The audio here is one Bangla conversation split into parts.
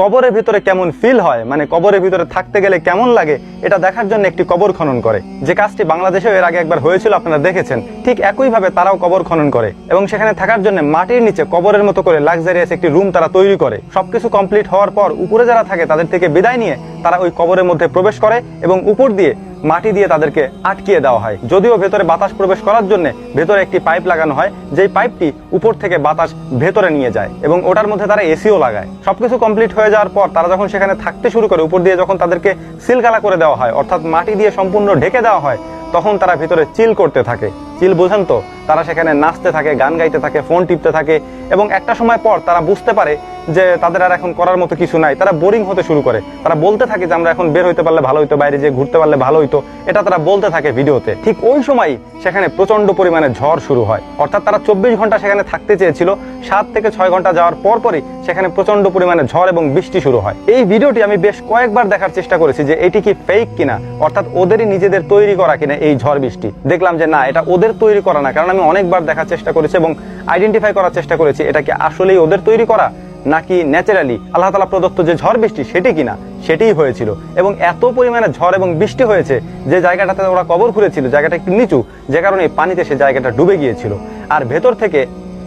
কবরের ভিতরে কেমন ফিল হয়, মানে কবরের ভিতরে থাকতে গেলে কেমন লাগে, এটা দেখার জন্য একটি কবর খনন করে। যে কাজটি বাংলাদেশেও এর আগে একবার হয়েছিল, আপনারা দেখেছেন। ঠিক একইভাবে তারাও কবর খনন করে এবং সেখানে থাকার জন্য মাটির নিচে কবরের মতো করে লাক্সারিয়াস একটি রুম তারা তৈরি করে। সবকিছু কমপ্লিট হওয়ার পর উপরে যারা থাকে তাদের থেকে বিদায় নিয়ে তারা ওই কবরের মধ্যে প্রবেশ করে এবং উপর দিয়ে মাটি দিয়ে তাদেরকে আটকিয়ে দেওয়া হয়। যদিও ভেতরে বাতাস প্রবেশ করার জন্য ভেতরে একটি পাইপ লাগানো হয়, যেই পাইপটি উপর থেকে বাতাস ভেতরে নিয়ে যায় এবং ওটার মধ্যে তারা এসিও লাগায়। সবকিছু কমপ্লিট হয়ে যাওয়ার পর তারা যখন সেখানে থাকতে শুরু করে, উপর দিয়ে যখন তাদেরকে সিলগালা করে দেওয়া হয়, অর্থাৎ মাটি দিয়ে সম্পূর্ণ ঢেকে দেওয়া হয়, তখন তারা ভিতরে চিল করতে থাকে। চিল বোঝেন তো? তারা সেখানে নাচতে থাকে, গান গাইতে থাকে, ফোন টিপতে থাকে এবং একটা সময় পর তারা বুঝতে পারে যে তাদের আর এখন করার মতো কিছু নাই। তারা বোরিং হতে শুরু করে। তারা বলতে থাকে যে আমরা এখন বের হইতে পারলে ভালো হইতো, বাইরে যেয়ে ঘুরতে পারলে ভালো হইতো, এটা তারা বলতে থাকে ভিডিওতে। ঠিক ওই সময় সেখানে প্রচন্ড পরিমাণে ঝড় শুরু হয়। অর্থাৎ তারা 24 ঘন্টা সেখানে থাকতে চেয়েছিল, 7 থেকে 6 ঘন্টা যাওয়ার পরই সেখানে প্রচন্ড পরিমাণে ঝড় এবং বৃষ্টি শুরু হয়। এই ভিডিওটি আমি বেশ কয়েকবার দেখার চেষ্টা করেছি যে এটি কি ফেক কিনা, অর্থাৎ ওদেরই নিজেদের তৈরি করা কিনা এই ঝড় বৃষ্টি। দেখলাম যে না, এটা ওদের তৈরি করা না, কারণ আমি অনেকবার দেখার চেষ্টা করেছি এবং আইডেন্টিফাই করার চেষ্টা করেছি এটা কি আসলেই ওদের তৈরি করা নাকি ন্যাচারালি আল্লাহ তাআলা প্রদত্ত যে ঝড় বৃষ্টি সেটি কিনা। সেটিই হয়েছিল এবং এত পরিমাণে ঝড় এবং বৃষ্টি হয়েছে যে জায়গাটাতে ওরা কবর খুঁড়েছিল, জায়গাটা একটু নিচু, যে কারণে পানিতে সে জায়গাটা ডুবে গিয়েছিল। আর ভেতর থেকে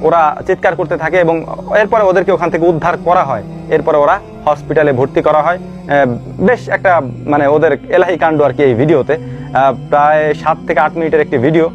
ওরা চিৎকার করতে থাকে এবং এরপরে ওদেরকে ওখান থেকে উদ্ধার করা হয়। এরপরে ওরা হসপিটালে ভর্তি করা হয়। বেশ একটা মানে ওদের এলাহি কাণ্ড আর কি এই ভিডিওতে। প্রায় 7 থেকে 8 মিনিটের একটি ভিডিও,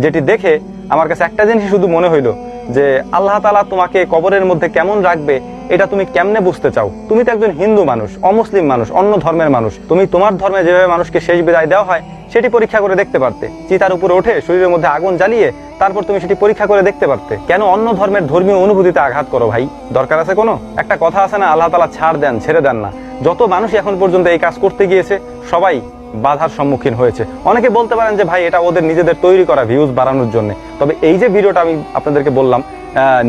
যেটি দেখে আমার কাছে একটা জিনিস শুধু মনে হইলো যে আল্লাহ তাআলা তোমাকে কবরের মধ্যে কেমন রাখবে এটা তুমি কেমনে বুঝতে চাও? তুমি তো একজন হিন্দু মানুষ, অমুসলিম মানুষ, অন্য ধর্মের মানুষ। তুমি তোমার ধর্মে যেভাবে মানুষকে শেষ বিদায় দেওয়া হয় সেটি পরীক্ষা করে দেখতে পারতে। চিতার উপরে ওঠে শরীরের মধ্যে আগুন জ্বালিয়ে তারপর তুমি সেটি পরীক্ষা করে দেখতে পারতে। কেন অন্য ধর্মের ধর্মীয় অনুভূতিতে আঘাত করো ভাই? দরকার আছে কোনো? একটা কথা আছে না, আল্লাহ তাআলা ছাড় দেন, ছেড়ে দেন না। যত মানুষ এখন পর্যন্ত এই কাজ করতে গিয়েছে সবাই বাধার সম্মুখীন হয়েছে। অনেকে বলতে পারেন যে ভাই এটা ওদের নিজেদের তৈরি করা ভিউজ বাড়ানোর জন্য। তবে এই যে ভিডিওটা আমি আপনাদেরকে বললাম,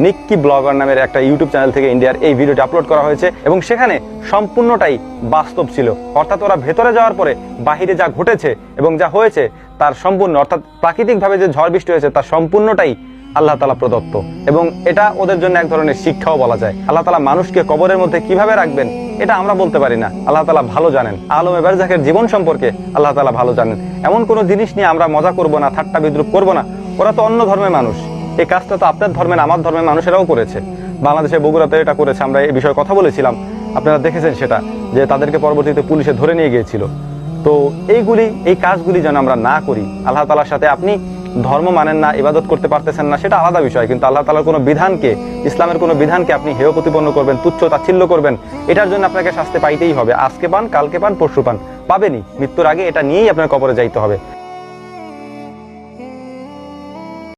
নিক্কি ব্লগার নামের একটা ইউটিউব চ্যানেল থেকে ইন্ডিয়ার এই ভিডিওটি আপলোড করা হয়েছে এবং সেখানে সম্পূর্ণটাই বাস্তব ছিল। অর্থাৎ ওরা ভেতরে যাওয়ার পরে বাহিরে যা ঘটেছে এবং যা হয়েছে তার সম্পূর্ণ, অর্থাৎ প্রাকৃতিকভাবে যে ঝড় বৃষ্টি হয়েছে তার সম্পূর্ণটাই আল্লাহ তাআলা প্রদত্ত এবং এটা ওদের জন্য এক ধরনের শিক্ষাও বলা যায়। আল্লাহ তাআলা মানুষকে কবরের মধ্যে কিভাবে রাখবেন এটা আমরা বলতে পারি না, আল্লাহ তাআলা ভালো জানেন। আলমে বারজাখের জীবন সম্পর্কে আল্লাহ তাআলা ভালো জানেন। এমন কোনো জিনিস নিয়ে আমরা মজা করব না, ঠাট্টা বিদ্রুপ করব না। ওরা তো অন্য ধর্মের মানুষ, এই কাজটা তো আপনার ধর্মের আমার ধর্মের মানুষেরাও করেছে। বাংলাদেশের বগুড়াতে এটা করেছে, আমরা এই বিষয়ে কথা বলেছিলাম, আপনারা দেখেছেন সেটা, যে তাদেরকে পরবর্তীতে পুলিশে ধরে নিয়ে গিয়েছিল। তো এই কাজগুলি যেন আমরা না করি। আল্লাহ তাআলার সাথে আপনি ধর্ম মানেন না, ইবাদত করতে পারতেছেন না, সেটা আলাদা বিষয়, কিন্তু আল্লাহ তাআলার কোনো বিধানকে, ইসলামের কোনো বিধানকে আপনি হেয় প্রতিপন্ন করবেন, তুচ্ছ তাচ্ছিল্য করবেন, এটার জন্য আপনাকে শাস্তি পাইতেই হবে। আজকে পান, কালকে পান, পরশু পান, পাবেনই। মৃত্যুর আগে এটা নিয়েই আপনার কবরে যাইতে হবে।